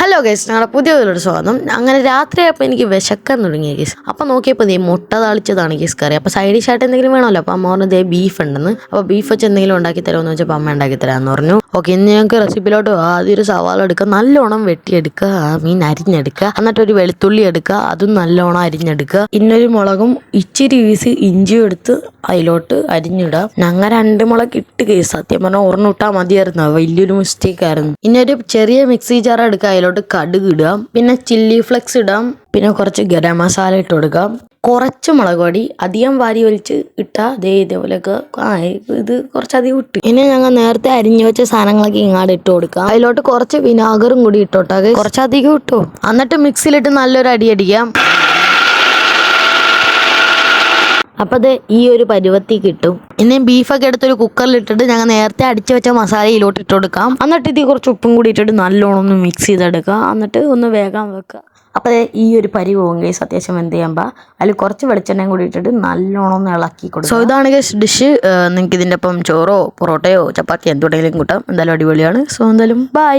Hello guys, ഞങ്ങളുടെ പുതിയ ഒരു സ്വാഗതം. അങ്ങനെ രാത്രിയായപ്പോൾ എനിക്ക് വിശക്കാൻ തുടങ്ങിയ ഗൈസ്. അപ്പം നോക്കിയപ്പോൾ മുട്ട താളിച്ചതാണ് ഗൈസ് കറി. അപ്പോൾ സൈഡ് ഡിഷായിട്ട് എന്തെങ്കിലും വേണമല്ലോ. അപ്പോൾ അമ്മ പറഞ്ഞു ബീഫ് ഉണ്ടെന്ന്. അപ്പോൾ ബീഫ് വെച്ച് എന്തെങ്കിലും ഉണ്ടാക്കി തരുമെന്ന് വെച്ചപ്പോൾ അമ്മ ഉണ്ടാക്കി തരാമെന്ന് പറഞ്ഞു. ഓക്കെ, ഇന്ന് ഞങ്ങൾക്ക് റെസിപ്പിയിലോട്ട് ആദ്യം ഒരു സവാള എടുക്കുക, നല്ലോണം വെട്ടിയെടുക്കുക, മീൻ അരിഞ്ഞെടുക്കുക, എന്നിട്ട് ഒരു വെളുത്തുള്ളി എടുക്കുക, അതും നല്ലോണം അരിഞ്ഞെടുക്കുക, ഇന്നൊരു മുളകും ഇച്ചിരി പീസ് ഇഞ്ചിയും എടുത്ത് അതിലോട്ട് അരിഞ്ഞിടാം. ഞങ്ങൾ 2 മുളക് ഇട്ട് കേസ്, സത്യം പറഞ്ഞാൽ ഒരെണ്ണം ഇട്ടാൽ മതിയായിരുന്നു, വലിയൊരു മിസ്റ്റേക്ക് ആയിരുന്നു. ഇന്നൊരു ചെറിയ മിക്സി ജാർ എടുക്കുക, അതിലോട്ട് കടുക് ഇടാം, പിന്നെ ചില്ലി ഫ്ലെക്സ് ഇടാം, പിന്നെ കുറച്ച് ഗരം മസാല ഇട്ട് കൊടുക്കാം, കുറച്ച് മുളക് പൊടി, അധികം വാരി വലിച്ച് ഇട്ടാൽ ഇതേപോലെയൊക്കെ ഇത് കുറച്ചധികം ഇട്ട്. ഇനി ഞങ്ങൾ നേരത്തെ അരിഞ്ഞു വെച്ച സാധനങ്ങളൊക്കെ ഇങ്ങോട്ട് ഇട്ട് കൊടുക്കാം. അതിലോട്ട് കുറച്ച് വിനാഗറും കൂടി ഇട്ടോട്ടെ, കുറച്ചധികം ഇട്ടു. എന്നിട്ട് മിക്സിയിലിട്ട് നല്ലൊരു അടി അടിക്കാം. അപ്പോൾ അത് ഈ ഒരു പരുവത്തി കിട്ടും. ഇനി ബീഫൊക്കെ എടുത്തൊരു കുക്കറിലിട്ടിട്ട് ഞങ്ങൾ നേരത്തെ അടിച്ചു വെച്ച മസാല ഇതിലോട്ട് ഇട്ട് കൊടുക്കാം. എന്നിട്ട് ഇത് കുറച്ച് ഉപ്പും കൂടി ഇട്ടിട്ട് നല്ലോണം ഒന്ന് മിക്സ് ചെയ്തെടുക്കുക. എന്നിട്ട് ഒന്ന് വേഗം വെക്കുക. അപ്പോൾ ഈ ഒരു പരി പോകും ഗൈസ്. അത്യാവശ്യം എന്ത് ചെയ്യുമ്പോൾ അതിൽ കുറച്ച് വെളിച്ചെണ്ണയും കൂടി ഇട്ടിട്ട് നല്ലോണം ഒന്ന് ഇളക്കി കൊടുക്കും. സോ ഇതാണ് ഗൈസ് ഡിഷ്. നിങ്ങൾക്ക് ഇതിൻ്റെ ഒപ്പം ചോറോ പൊറോട്ടയോ ചപ്പാത്തി എന്തുണ്ടെങ്കിലും കൂട്ടാം. എന്തായാലും അടിപൊളിയാണ്. സോ എന്തായാലും ബൈ.